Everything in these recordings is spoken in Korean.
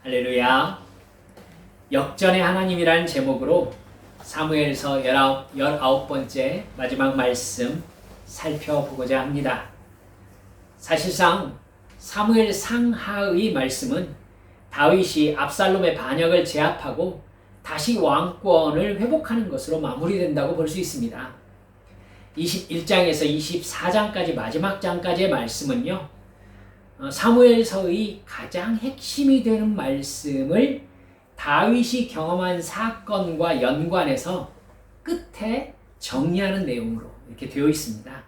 할렐루야. 역전의 하나님이라는 제목으로 사무엘서 19번째 마지막 말씀 살펴보고자 합니다. 사실상 사무엘 상하의 말씀은 다윗이 압살롬의 반역을 제압하고 다시 왕권을 회복하는 것으로 마무리된다고 볼 수 있습니다. 21장에서 24장까지 마지막 장까지의 말씀은요, 사무엘서의 가장 핵심이 되는 말씀을 다윗이 경험한 사건과 연관해서 끝에 정리하는 내용으로 이렇게 되어 있습니다.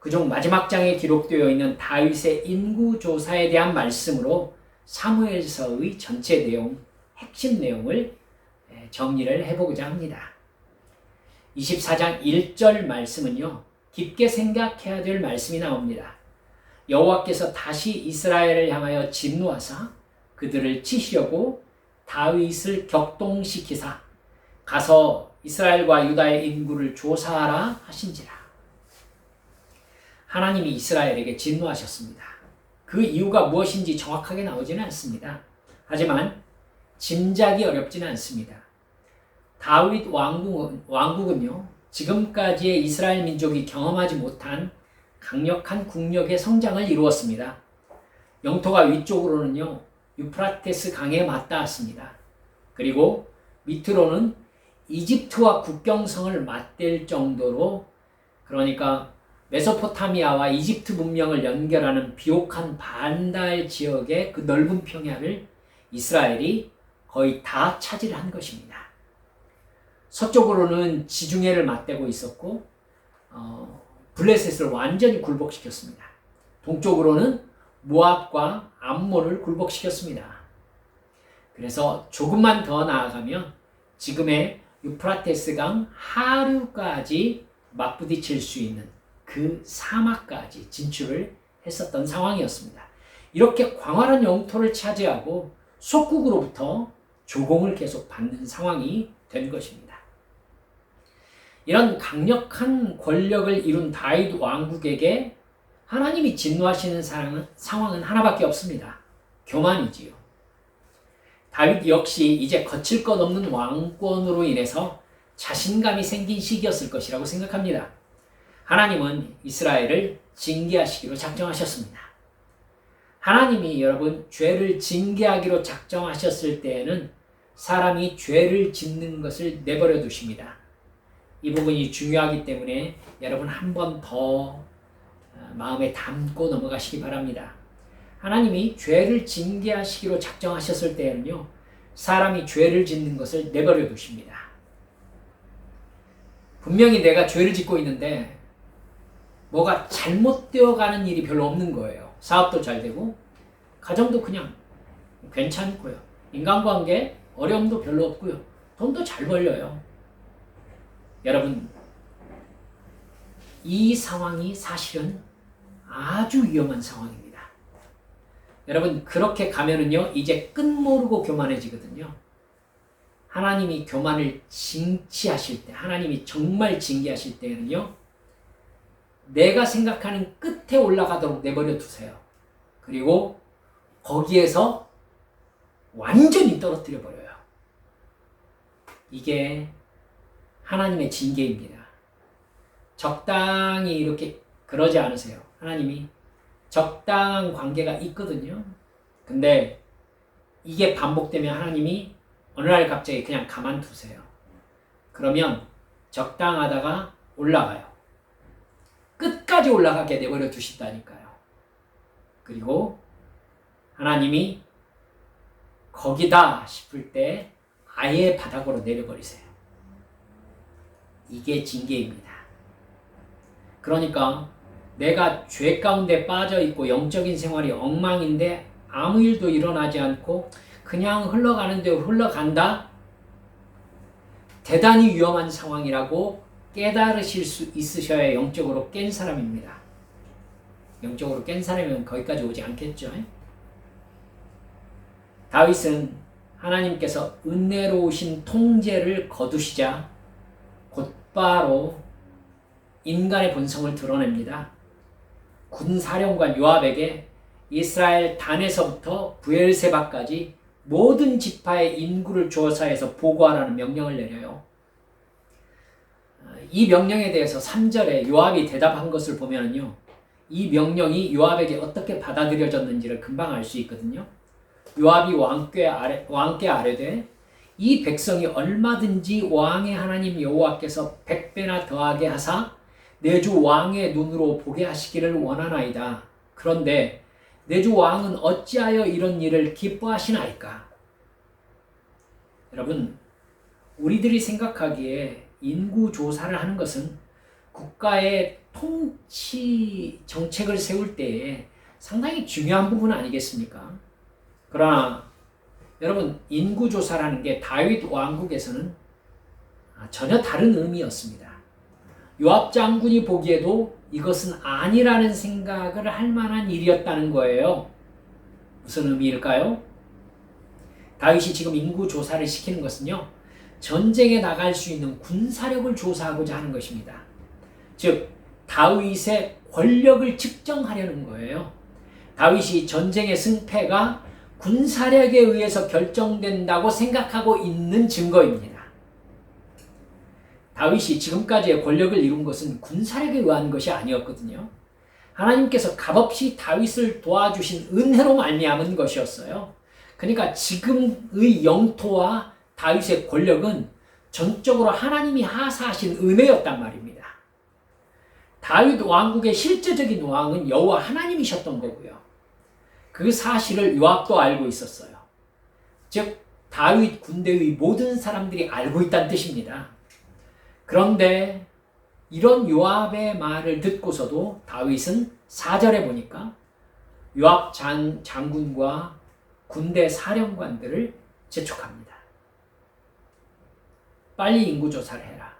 그중 마지막 장에 기록되어 있는 다윗의 인구조사에 대한 말씀으로 사무엘서의 전체 내용, 핵심 내용을 정리를 해보고자 합니다. 24장 1절 말씀은요, 깊게 생각해야 될 말씀이 나옵니다. 여호와께서 다시 이스라엘을 향하여 진노하사 그들을 치시려고 다윗을 격동시키사 가서 이스라엘과 유다의 인구를 조사하라 하신지라. 하나님이 이스라엘에게 진노하셨습니다. 그 이유가 무엇인지 정확하게 나오지는 않습니다. 하지만 짐작이 어렵지는 않습니다. 다윗 왕국은요, 지금까지의 이스라엘 민족이 경험하지 못한 강력한 국력의 성장을 이루었습니다. 영토가 위쪽으로는요, 유프라테스 강에 맞닿았습니다. 그리고 밑으로는 이집트와 국경성을 맞댈 정도로, 그러니까 메소포타미아와 이집트 문명을 연결하는 비옥한 반달 지역의 그 넓은 평야를 이스라엘이 거의 다 차지한 것입니다. 서쪽으로는 지중해를 맞대고 있었고, 블레셋을 완전히 굴복시켰습니다. 동쪽으로는 모압과 암몬을 굴복시켰습니다. 그래서 조금만 더 나아가면 지금의 유프라테스강 하류까지 맞부딪힐 수 있는 그 사막까지 진출을 했었던 상황이었습니다. 이렇게 광활한 영토를 차지하고 속국으로부터 조공을 계속 받는 상황이 된 것입니다. 이런 강력한 권력을 이룬 다윗 왕국에게 하나님이 진노하시는 상황은 하나밖에 없습니다. 교만이지요. 다윗 역시 이제 거칠 것 없는 왕권으로 인해서 자신감이 생긴 시기였을 것이라고 생각합니다. 하나님은 이스라엘을 징계하시기로 작정하셨습니다. 하나님이 여러분 죄를 징계하기로 작정하셨을 때에는 사람이 죄를 짓는 것을 내버려 두십니다. 이 부분이 중요하기 때문에 여러분 한 번 더 마음에 담고 넘어가시기 바랍니다. 하나님이 죄를 징계하시기로 작정하셨을 때에는요, 사람이 죄를 짓는 것을 내버려 두십니다. 분명히 내가 죄를 짓고 있는데 뭐가 잘못되어 가는 일이 별로 없는 거예요. 사업도 잘 되고 가정도 그냥 괜찮고요. 인간관계 어려움도 별로 없고요. 돈도 잘 벌려요. 여러분, 이 상황이 사실은 아주 위험한 상황입니다. 여러분, 그렇게 가면은요, 이제 끝모르고 교만해지거든요. 하나님이 교만을 징치하실 때, 하나님이 정말 징계하실 때는요, 내가 생각하는 끝에 올라가도록 내버려 두세요. 그리고 거기에서 완전히 떨어뜨려 버려요. 이게 하나님의 징계입니다. 적당히 이렇게 그러지 않으세요. 하나님이 적당한 관계가 있거든요. 근데 이게 반복되면 하나님이 어느 날 갑자기 그냥 가만두세요. 그러면 적당하다가 올라가요. 끝까지 올라가게 내버려 두신다니까요. 그리고 하나님이 거기다 싶을 때 아예 바닥으로 내려버리세요. 이게 징계입니다. 그러니까 내가 죄 가운데 빠져 있고 영적인 생활이 엉망인데 아무 일도 일어나지 않고 그냥 흘러가는 대로 흘러간다? 대단히 위험한 상황이라고 깨달으실 수 있으셔야 영적으로 깬 사람입니다. 영적으로 깬 사람이면 거기까지 오지 않겠죠. 다윗은 하나님께서 은혜로우신 통제를 거두시자 곧바로 인간의 본성을 드러냅니다. 군사령관 요압에게 이스라엘 단에서부터 브엘세바까지 모든 지파의 인구를 조사해서 보고하라는 명령을 내려요. 이 명령에 대해서 3절에 요압이 대답한 것을 보면요, 이 명령이 요압에게 어떻게 받아들여졌는지를 금방 알 수 있거든요. 요압이 왕께 아뢰되 이 백성이 얼마든지 왕의 하나님 여호와께서 100배나 더하게 하사 내 주 왕의 눈으로 보게 하시기를 원하나이다. 그런데 내 주 왕은 어찌하여 이런 일을 기뻐하시나이까? 여러분, 우리들이 생각하기에 인구 조사를 하는 것은 국가의 통치 정책을 세울 때에 상당히 중요한 부분 아니겠습니까? 그러나 여러분, 인구 조사라는 게 다윗 왕국에서는 전혀 다른 의미였습니다. 요압 장군이 보기에도 이것은 아니라는 생각을 할 만한 일이었다는 거예요. 무슨 의미일까요? 다윗이 지금 인구 조사를 시키는 것은요, 전쟁에 나갈 수 있는 군사력을 조사하고자 하는 것입니다. 즉, 다윗의 권력을 측정하려는 거예요. 다윗이 전쟁의 승패가 군사력에 의해서 결정된다고 생각하고 있는 증거입니다. 다윗이 지금까지의 권력을 이룬 것은 군사력에 의한 것이 아니었거든요. 하나님께서 값없이 다윗을 도와주신 은혜로 말미암은 것이었어요. 그러니까 지금의 영토와 다윗의 권력은 전적으로 하나님이 하사하신 은혜였단 말입니다. 다윗 왕국의 실제적인 왕은 여호와 하나님이셨던 거고요. 그 사실을 요압도 알고 있었어요. 즉, 다윗 군대의 모든 사람들이 알고 있다는 뜻입니다. 그런데 이런 요압의 말을 듣고서도 다윗은 4절에 보니까 요압 장군과 군대 사령관들을 재촉합니다. 빨리 인구조사를 해라.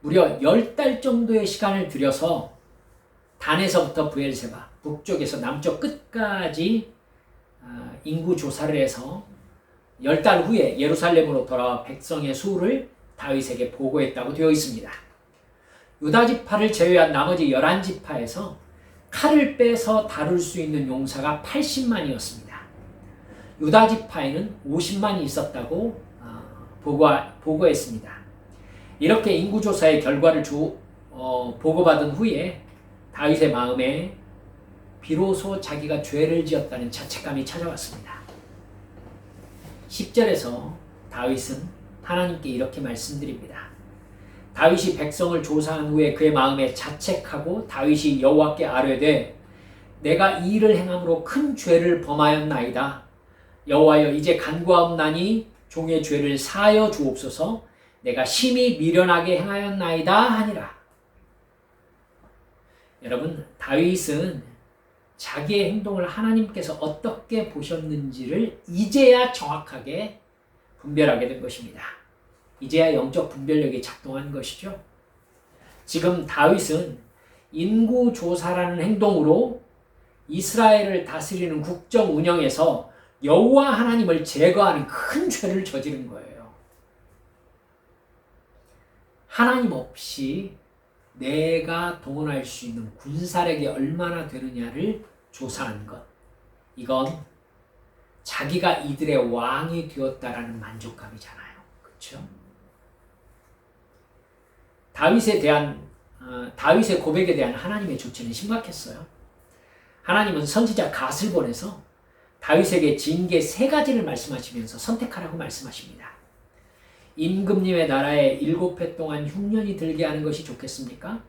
무려 10달 정도의 시간을 들여서 단에서부터 브엘세바, 북쪽에서 남쪽 끝까지 인구조사를 해서 10달 후에 예루살렘으로 돌아와 백성의 수를 다윗에게 보고했다고 되어 있습니다. 유다지파를 제외한 나머지 11지파에서 칼을 빼서 다룰 수 있는 용사가 80만이었습니다. 유다지파에는 50만이 있었다고 보고했습니다. 이렇게 인구조사의 결과를 보고받은 후에 다윗의 마음에 비로소 자기가 죄를 지었다는 자책감이 찾아왔습니다. 10절에서 다윗은 하나님께 이렇게 말씀드립니다. 다윗이 백성을 조사한 후에 그의 마음에 자책하고 다윗이 여호와께 아뢰되 내가 이 일을 행함으로 큰 죄를 범하였나이다. 여호와여, 이제 간구하옵나니 종의 죄를 사하여 주옵소서. 내가 심히 미련하게 행하였나이다 하니라. 여러분, 다윗은 자기의 행동을 하나님께서 어떻게 보셨는지를 이제야 정확하게 분별하게 된 것입니다. 이제야 영적 분별력이 작동한 것이죠. 지금 다윗은 인구조사라는 행동으로 이스라엘을 다스리는 국정 운영에서 여호와 하나님을 제거하는 큰 죄를 저지른 거예요. 하나님 없이 내가 동원할 수 있는 군사력이 얼마나 되느냐를 조사한 것. 이건 자기가 이들의 왕이 되었다라는 만족감이잖아요. 그렇죠? 다윗의 고백에 대한 하나님의 조치는 심각했어요. 하나님은 선지자 갓을 보내서 다윗에게 징계 3가지를 말씀하시면서 선택하라고 말씀하십니다. 임금님의 나라에 7해 동안 흉년이 들게 하는 것이 좋겠습니까?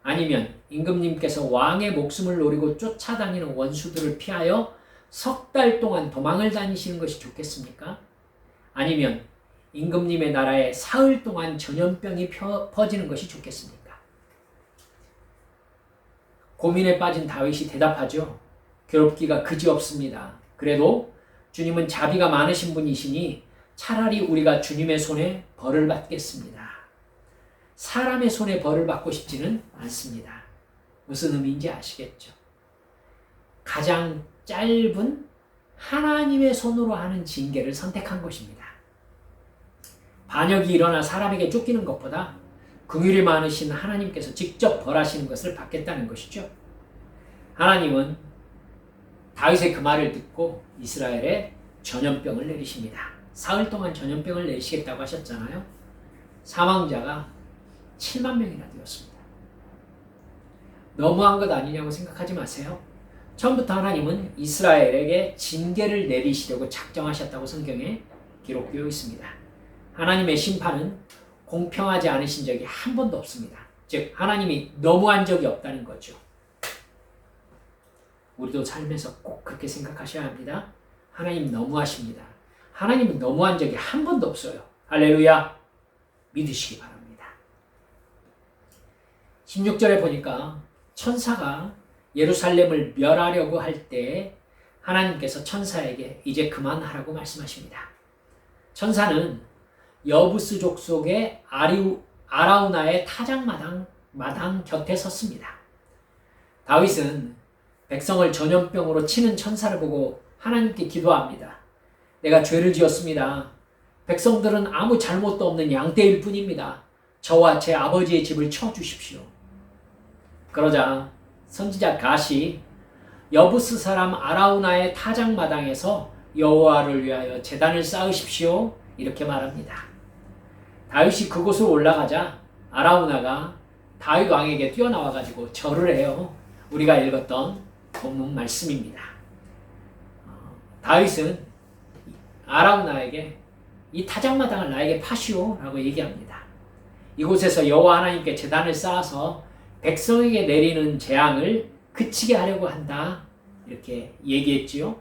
아니면 임금님께서 왕의 목숨을 노리고 쫓아다니는 원수들을 피하여 석 달 동안 도망을 다니시는 것이 좋겠습니까? 아니면 임금님의 나라에 사흘 동안 전염병이 퍼지는 것이 좋겠습니까? 고민에 빠진 다윗이 대답하죠. 괴롭기가 그지없습니다. 그래도 주님은 자비가 많으신 분이시니 차라리 우리가 주님의 손에 벌을 받겠습니다. 사람의 손에 벌을 받고 싶지는 않습니다. 무슨 의미인지 아시겠죠? 가장 짧은 하나님의 손으로 하는 징계를 선택한 것입니다. 반역이 일어나 사람에게 쫓기는 것보다 긍휼이 많으신 하나님께서 직접 벌하시는 것을 받겠다는 것이죠. 하나님은 다윗의 그 말을 듣고 이스라엘에 전염병을 내리십니다. 사흘 동안 전염병을 내리시겠다고 하셨잖아요. 사망자가 7만 명이나 되었습니다. 너무한 것 아니냐고 생각하지 마세요. 처음부터 하나님은 이스라엘에게 징계를 내리시려고 작정하셨다고 성경에 기록되어 있습니다. 하나님의 심판은 공평하지 않으신 적이 한 번도 없습니다. 즉 하나님이 너무한 적이 없다는 거죠. 우리도 삶에서 꼭 그렇게 생각하셔야 합니다. 하나님 너무하십니다. 하나님은 너무한 적이 한 번도 없어요. 할렐루야. 믿으시기 바랍니다. 16절에 보니까 천사가 예루살렘을 멸하려고 할 때 하나님께서 천사에게 이제 그만하라고 말씀하십니다. 천사는 여부스 족속의 아라우나의 타작마당 곁에 섰습니다. 다윗은 백성을 전염병으로 치는 천사를 보고 하나님께 기도합니다. 내가 죄를 지었습니다. 백성들은 아무 잘못도 없는 양떼일 뿐입니다. 저와 제 아버지의 집을 쳐주십시오. 그러자 선지자 갓이 여부스 사람 아라우나의 타작마당에서 여호와를 위하여 제단을 쌓으십시오. 이렇게 말합니다. 다윗이 그곳으로 올라가자 아라우나가 다윗 왕에게 뛰어나와가지고 절을 해요. 우리가 읽었던 본문 말씀입니다. 다윗은 아라우나에게 이 타작마당을 나에게 파시오 라고 얘기합니다. 이곳에서 여호와 하나님께 제단을 쌓아서 백성에게 내리는 재앙을 그치게 하려고 한다. 이렇게 얘기했지요.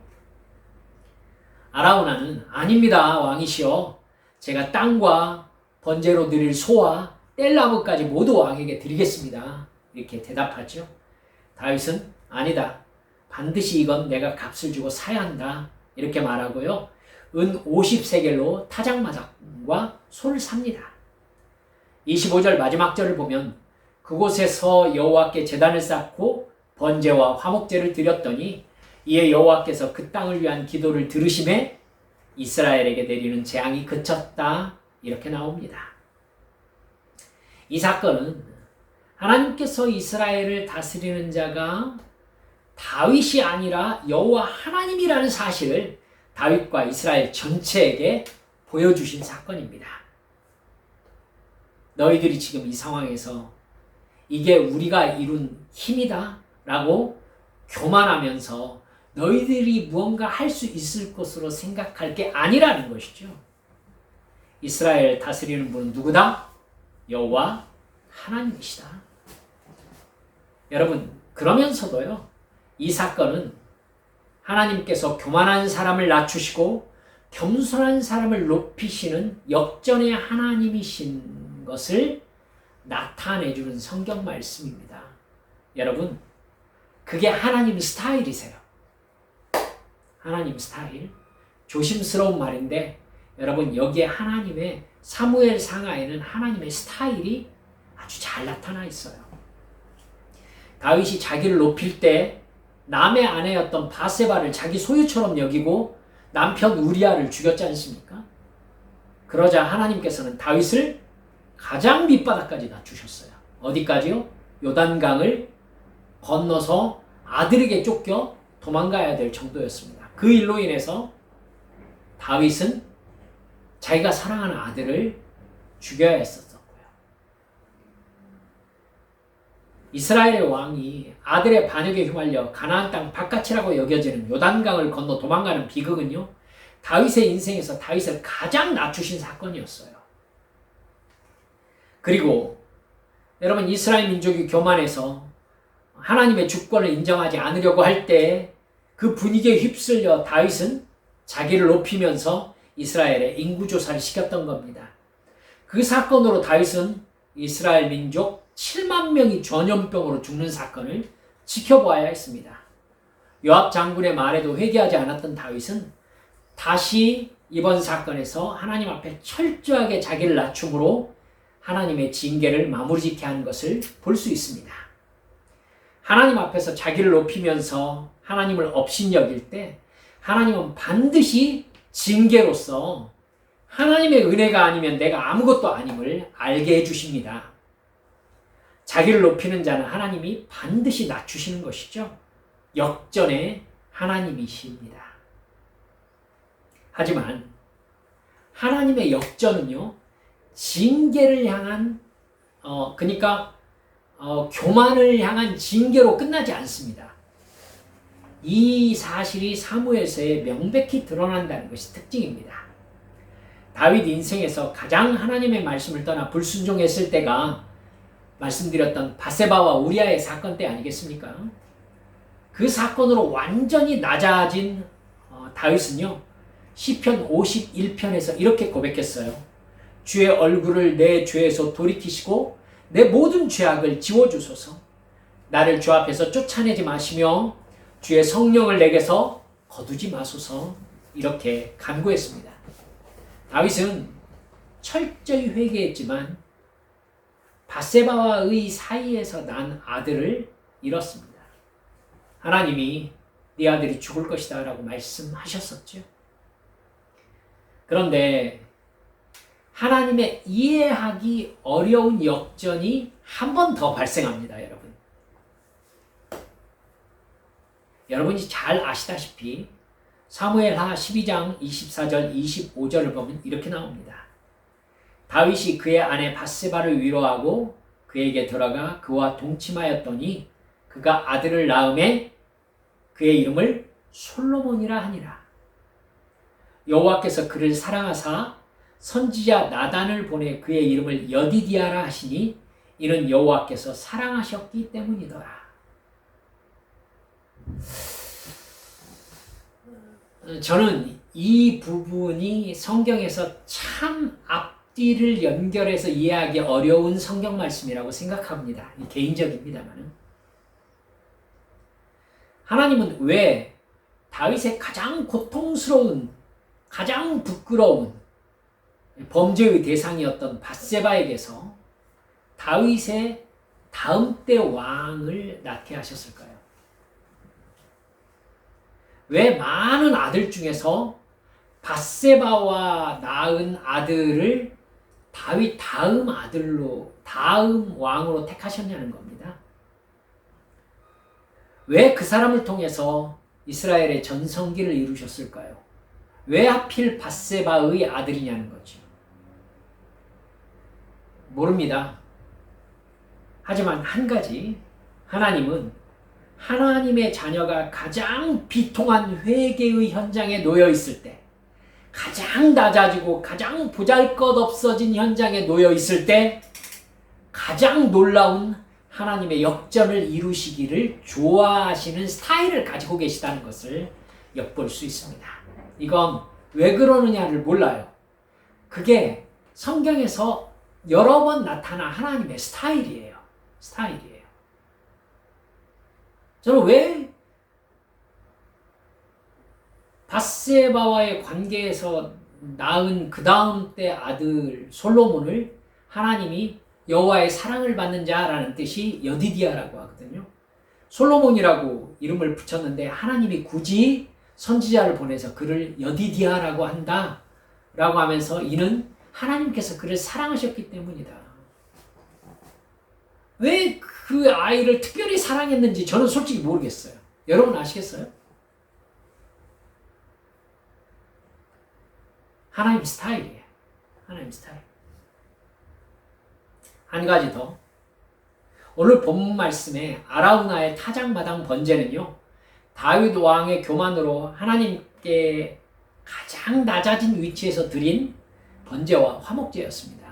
아라우나는 아닙니다 왕이시여, 제가 땅과 번제로 드릴 소와 뗄나무까지 모두 왕에게 드리겠습니다. 이렇게 대답하죠. 다윗은 아니다, 반드시 이건 내가 값을 주고 사야 한다. 이렇게 말하고요. 은 50세겔로 타작마당과 소를 삽니다. 25절 마지막 절을 보면 그곳에서 여호와께 제단을 쌓고 번제와 화목제를 드렸더니 이에 여호와께서 그 땅을 위한 기도를 들으심에 이스라엘에게 내리는 재앙이 그쳤다. 이렇게 나옵니다. 이 사건은 하나님께서 이스라엘을 다스리는 자가 다윗이 아니라 여호와 하나님이라는 사실을 다윗과 이스라엘 전체에게 보여주신 사건입니다. 너희들이 지금 이 상황에서 이게 우리가 이룬 힘이다 라고 교만하면서 너희들이 무언가 할 수 있을 것으로 생각할 게 아니라는 것이죠. 이스라엘 다스리는 분은 누구다? 여호와 하나님이시다. 여러분, 그러면서도요, 이 사건은 하나님께서 교만한 사람을 낮추시고 겸손한 사람을 높이시는 역전의 하나님이신 것을 나타내주는 성경 말씀입니다. 여러분, 그게 하나님 스타일이세요. 하나님 스타일. 조심스러운 말인데 여러분, 여기에 하나님의 사무엘 상하에는 하나님의 스타일이 아주 잘 나타나 있어요. 다윗이 자기를 높일 때 남의 아내였던 바세바를 자기 소유처럼 여기고 남편 우리아를 죽였지 않습니까? 그러자 하나님께서는 다윗을 가장 밑바닥까지 낮추셨어요. 어디까지요? 요단강을 건너서 아들에게 쫓겨 도망가야 될 정도였습니다. 그 일로 인해서 다윗은 자기가 사랑하는 아들을 죽여야 했었고요. 이스라엘의 왕이 아들의 반역에 휘말려 가나안 땅 바깥이라고 여겨지는 요단강을 건너 도망가는 비극은요, 다윗의 인생에서 다윗을 가장 낮추신 사건이었어요. 그리고 여러분, 이스라엘 민족이 교만해서 하나님의 주권을 인정하지 않으려고 할 때 그 분위기에 휩쓸려 다윗은 자기를 높이면서 이스라엘의 인구조사를 시켰던 겁니다. 그 사건으로 다윗은 이스라엘 민족 7만 명이 전염병으로 죽는 사건을 지켜보아야 했습니다. 요압 장군의 말에도 회개하지 않았던 다윗은 다시 이번 사건에서 하나님 앞에 철저하게 자기를 낮춤으로 하나님의 징계를 마무리짓게 한 것을 볼 수 있습니다. 하나님 앞에서 자기를 높이면서 하나님을 업신여길 때 하나님은 반드시 징계로서 하나님의 은혜가 아니면 내가 아무것도 아님을 알게 해주십니다. 자기를 높이는 자는 하나님이 반드시 낮추시는 것이죠. 역전의 하나님이십니다. 하지만 하나님의 역전은요, 징계를 향한 그러니까 교만을 향한 징계로 끝나지 않습니다. 이 사실이 사무엘서에 명백히 드러난다는 것이 특징입니다. 다윗 인생에서 가장 하나님의 말씀을 떠나 불순종했을 때가 말씀드렸던 바세바와 우리아의 사건 때 아니겠습니까? 그 사건으로 완전히 낮아진 다윗은요, 시편 51편에서 이렇게 고백했어요. 주의 얼굴을 내 죄에서 돌이키시고 내 모든 죄악을 지워주소서. 나를 주 앞에서 쫓아내지 마시며 주의 성령을 내게서 거두지 마소서. 이렇게 간구했습니다. 다윗은 철저히 회개했지만 바세바와의 사이에서 난 아들을 잃었습니다. 하나님이 네 아들이 죽을 것이다 라고 말씀하셨었죠. 그런데 하나님의 이해하기 어려운 역전이 한 번 더 발생합니다, 여러분. 여러분이 잘 아시다시피 사무엘하 12장 24절 25절을 보면 이렇게 나옵니다. 다윗이 그의 아내 바세바를 위로하고 그에게 들어가 그와 동침하였더니 그가 아들을 낳음에 그의 이름을 솔로몬이라 하니라. 여호와께서 그를 사랑하사 선지자 나단을 보내 그의 이름을 여디디아라 하시니 이는 여호와께서 사랑하셨기 때문이더라. 저는 이 부분이 성경에서 참 앞뒤를 연결해서 이해하기 어려운 성경 말씀이라고 생각합니다. 개인적입니다만. 하나님은 왜 다윗의 가장 고통스러운, 가장 부끄러운 범죄의 대상이었던 밧세바에게서 다윗의 다음 때 왕을 낳게 하셨을까요? 왜 많은 아들 중에서 밧세바와 낳은 아들을 다윗 다음 아들로, 다음 왕으로 택하셨냐는 겁니다. 왜 그 사람을 통해서 이스라엘의 전성기를 이루셨을까요? 왜 하필 밧세바의 아들이냐는 거죠. 모릅니다. 하지만 한 가지, 하나님은 하나님의 자녀가 가장 비통한 회개의 현장에 놓여 있을 때, 가장 낮아지고 가장 보잘것없어진 현장에 놓여 있을 때 가장 놀라운 하나님의 역전을 이루시기를 좋아하시는 스타일을 가지고 계시다는 것을 엿볼 수 있습니다. 이건 왜 그러느냐를 몰라요. 그게 성경에서 여러 번 나타난 하나님의 스타일이에요. 스타일이에요. 저는 왜 밧세바와의 관계에서 낳은 그 다음 때 아들 솔로몬을 하나님이 여호와의 사랑을 받는 자라는 뜻이 여디디아라고 하거든요. 솔로몬이라고 이름을 붙였는데 하나님이 굳이 선지자를 보내서 그를 여디디아라고 한다 라고 하면서 이는 하나님께서 그를 사랑하셨기 때문이다. 왜 그 아이를 특별히 사랑했는지 저는 솔직히 모르겠어요. 여러분 아시겠어요? 하나님 스타일이에요. 하나님 스타일. 한 가지 더. 오늘 본문 말씀에 아라우나의 타작마당 번제는요, 다윗 왕의 교만으로 하나님께 가장 낮아진 위치에서 드린 번제와 화목제였습니다.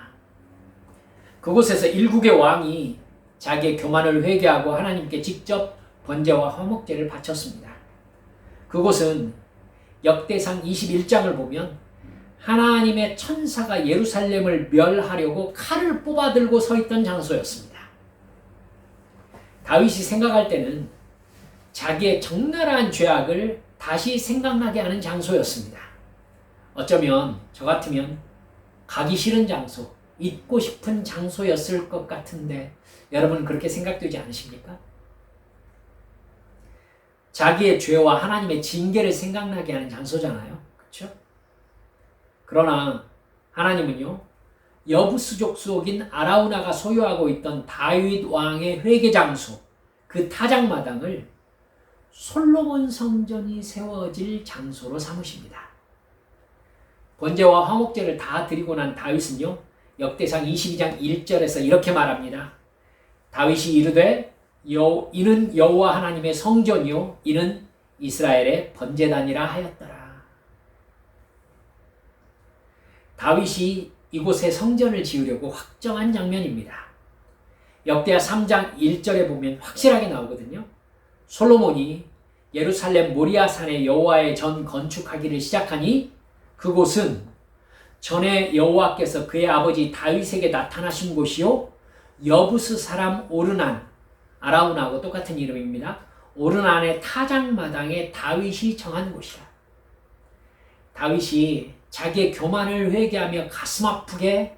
그곳에서 일국의 왕이 자기의 교만을 회개하고 하나님께 직접 번제와 화목제를 바쳤습니다. 그곳은 역대상 21장을 보면 하나님의 천사가 예루살렘을 멸하려고 칼을 뽑아들고 서 있던 장소였습니다. 다윗이 생각할 때는 자기의 적나라한 죄악을 다시 생각나게 하는 장소였습니다. 어쩌면 저 같으면 가기 싫은 장소, 잊고 싶은 장소였을 것 같은데 여러분 그렇게 생각되지 않으십니까? 자기의 죄와 하나님의 징계를 생각나게 하는 장소잖아요. 그렇죠? 그러나 하나님은요, 여부수족 수옥인 아라우나가 소유하고 있던 다윗 왕의 회개 장소, 그 타작마당을 솔로몬 성전이 세워질 장소로 삼으십니다. 번제와 화목제를 다 드리고 난 다윗은요, 역대상 22장 1절에서 이렇게 말합니다. 다윗이 이르되 이는 여호와 하나님의 성전이요 이는 이스라엘의 번제단이라 하였더라. 다윗이 이곳에 성전을 지으려고 확정한 장면입니다. 역대하 3장 1절에 보면 확실하게 나오거든요. 솔로몬이 예루살렘 모리아산에 여호와의 전 건축하기를 시작하니 그곳은 전에 여호와께서 그의 아버지 다윗에게 나타나신 곳이요 여부스 사람 오르난, 아라운하고 똑같은 이름입니다. 오르난의 타작마당에 다윗이 정한 곳이야. 다윗이 자기의 교만을 회개하며 가슴 아프게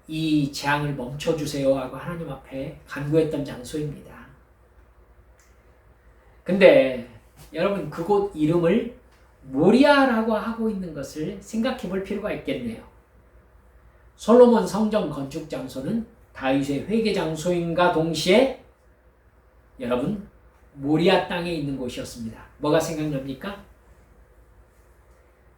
이 재앙을 멈춰주세요 하고 하나님 앞에 간구했던 장소입니다. 근데 여러분 그곳 이름을 모리아라고 하고 있는 것을 생각해 볼 필요가 있겠네요. 솔로몬 성전 건축 장소는 다윗의 회개 장소인가 동시에 여러분 모리아 땅에 있는 곳이었습니다. 뭐가 생각납니까?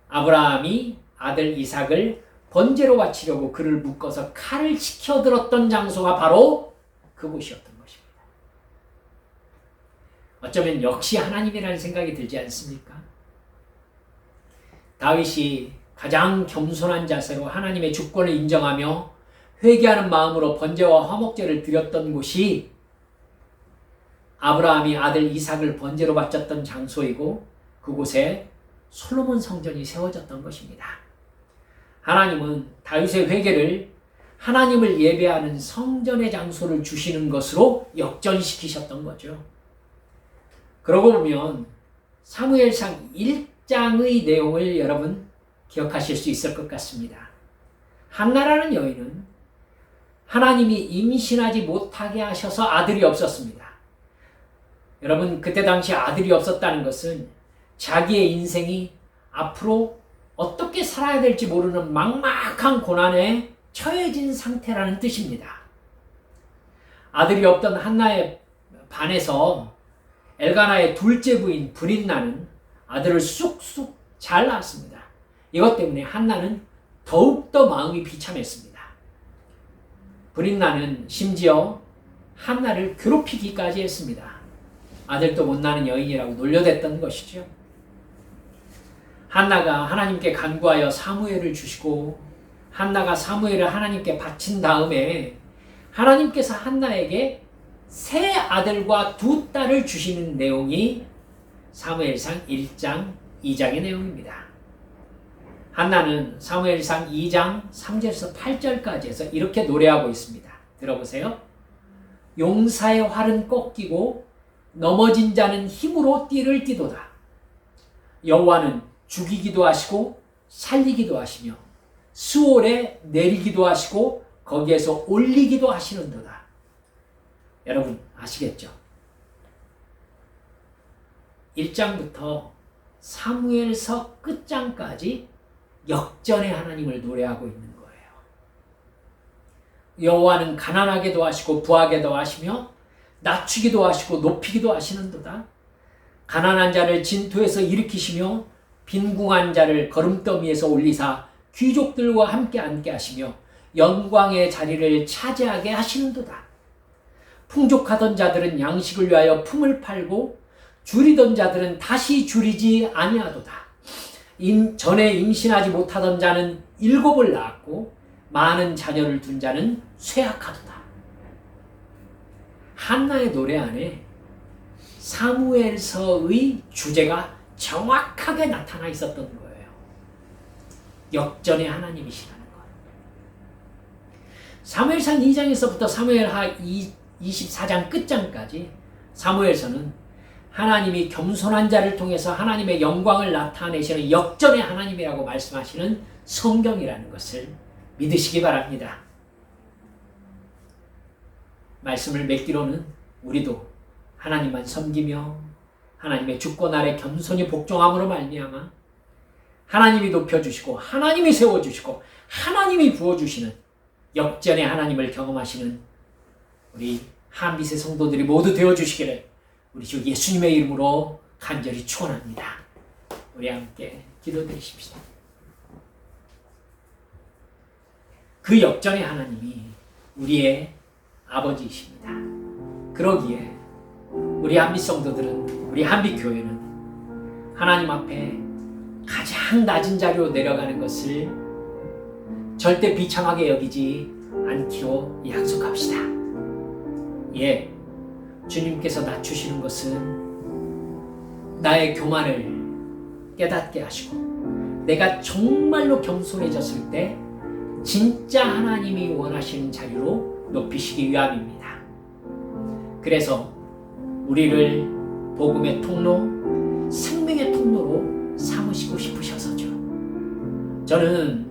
아브라함이 아들 이삭을 번제로 바치려고 그를 묶어서 칼을 치켜들었던 장소가 바로 그곳이었던 것입니다. 어쩌면 역시 하나님이라는 생각이 들지 않습니까? 다윗이 가장 겸손한 자세로 하나님의 주권을 인정하며 회개하는 마음으로 번제와 화목제를 드렸던 곳이 아브라함이 아들 이삭을 번제로 바쳤던 장소이고 그곳에 솔로몬 성전이 세워졌던 것입니다. 하나님은 다윗의 회개를 하나님을 예배하는 성전의 장소를 주시는 것으로 역전시키셨던 거죠. 그러고 보면 사무엘상 1장의 내용을 여러분 기억하실 수 있을 것 같습니다. 한나라는 여인은 하나님이 임신하지 못하게 하셔서 아들이 없었습니다. 여러분 그때 당시 아들이 없었다는 것은 자기의 인생이 앞으로 어떻게 살아야 될지 모르는 막막한 고난에 처해진 상태라는 뜻입니다. 아들이 없던 한나에 반해서 엘가나의 둘째 부인 브린나는 아들을 쑥쑥 잘 낳았습니다. 이것 때문에 한나는 더욱더 마음이 비참했습니다. 브린나는 심지어 한나를 괴롭히기까지 했습니다. 아들도 못 낳는 여인이라고 놀려댔던 것이죠. 한나가 하나님께 간구하여 사무엘을 주시고 한나가 사무엘을 하나님께 바친 다음에 하나님께서 한나에게 세 아들과 두 딸을 주시는 내용이 사무엘상 1장 2장의 내용입니다. 한나는 사무엘상 2장 3절에서 8절까지 해서 이렇게 노래하고 있습니다. 들어보세요. 용사의 활은 꺾이고 넘어진 자는 힘으로 띠를 띠도다. 여호와는 죽이기도 하시고 살리기도 하시며 수월에 내리기도 하시고 거기에서 올리기도 하시는도다. 여러분 아시겠죠? 1장부터 사무엘서 끝장까지 역전의 하나님을 노래하고 있는 거예요. 여호와는 가난하게도 하시고 부하게도 하시며 낮추기도 하시고 높이기도 하시는도다. 가난한 자를 진토에서 일으키시며 빈궁한 자를 거름더미에서 올리사 귀족들과 함께 앉게 하시며 영광의 자리를 차지하게 하시는도다. 풍족하던 자들은 양식을 위하여 품을 팔고 줄이던 자들은 다시 줄이지 아니하도다. 전에 임신하지 못하던 자는 7을 낳았고 많은 자녀를 둔 자는 쇠약하도다. 한나의 노래 안에 사무엘서의 주제가 정확하게 나타나 있었던 거예요. 역전의 하나님이시라는 거예요. 사무엘상 2장에서부터 사무엘하 24장 끝장까지 사무엘서는 하나님이 겸손한 자를 통해서 하나님의 영광을 나타내시는 역전의 하나님이라고 말씀하시는 성경이라는 것을 믿으시기 바랍니다. 말씀을 맺기로는 우리도 하나님만 섬기며 하나님의 주권 아래 겸손히 복종함으로 말미암아 하나님이 높여주시고 하나님이 세워주시고 하나님이 부어주시는 역전의 하나님을 경험하시는 우리 한빛의 성도들이 모두 되어주시기를 우리 주 예수님의 이름으로 간절히 축원합니다. 우리 함께 기도드리십시다. 그 역전의 하나님이 우리의 아버지이십니다. 그러기에 우리 한빛 성도들은, 우리 한빛 교회는 하나님 앞에 가장 낮은 자리로 내려가는 것을 절대 비참하게 여기지 않기로 약속합시다. 예, 주님께서 낮추시는 것은 나의 교만을 깨닫게 하시고 내가 정말로 겸손해졌을 때 진짜 하나님이 원하시는 자리로 높이시기 위함입니다. 그래서 우리를 복음의 통로, 생명의 통로로 삼으시고 싶으셔서죠. 저는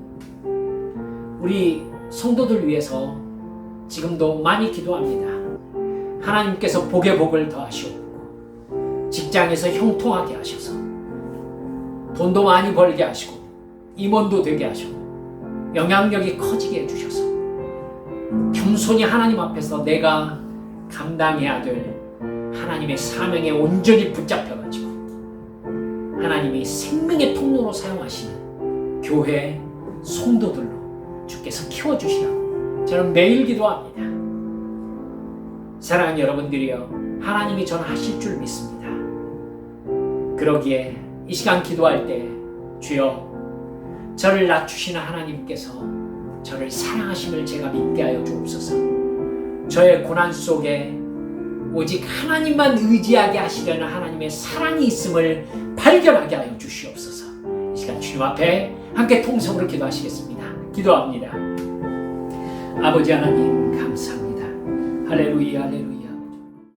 우리 성도들 위해서 지금도 많이 기도합니다. 하나님께서 복의 복을 더하시옵고 직장에서 형통하게 하셔서 돈도 많이 벌게 하시고 임원도 되게 하시고 영향력이 커지게 해주셔서 겸손히 하나님 앞에서 내가 감당해야 될 하나님의 사명에 온전히 붙잡혀가지고 하나님이 생명의 통로로 사용하시는 교회 성도들로 주께서 키워주시라고 저는 매일 기도합니다. 사랑하는 여러분들이여, 하나님이 저는 하실 줄 믿습니다. 그러기에 이 시간 기도할 때 주여, 저를 낮추시는 하나님께서 저를 사랑하심을 제가 믿게 하여 주옵소서. 저의 고난 속에 오직 하나님만 의지하게 하시려는 하나님의 사랑이 있음을 발견하게 하여 주시옵소서. 이 시간 주님 앞에 함께 통성으로 기도하시겠습니다. 기도합니다. 아버지 하나님 감사합니다. 할렐루야, 할렐루야.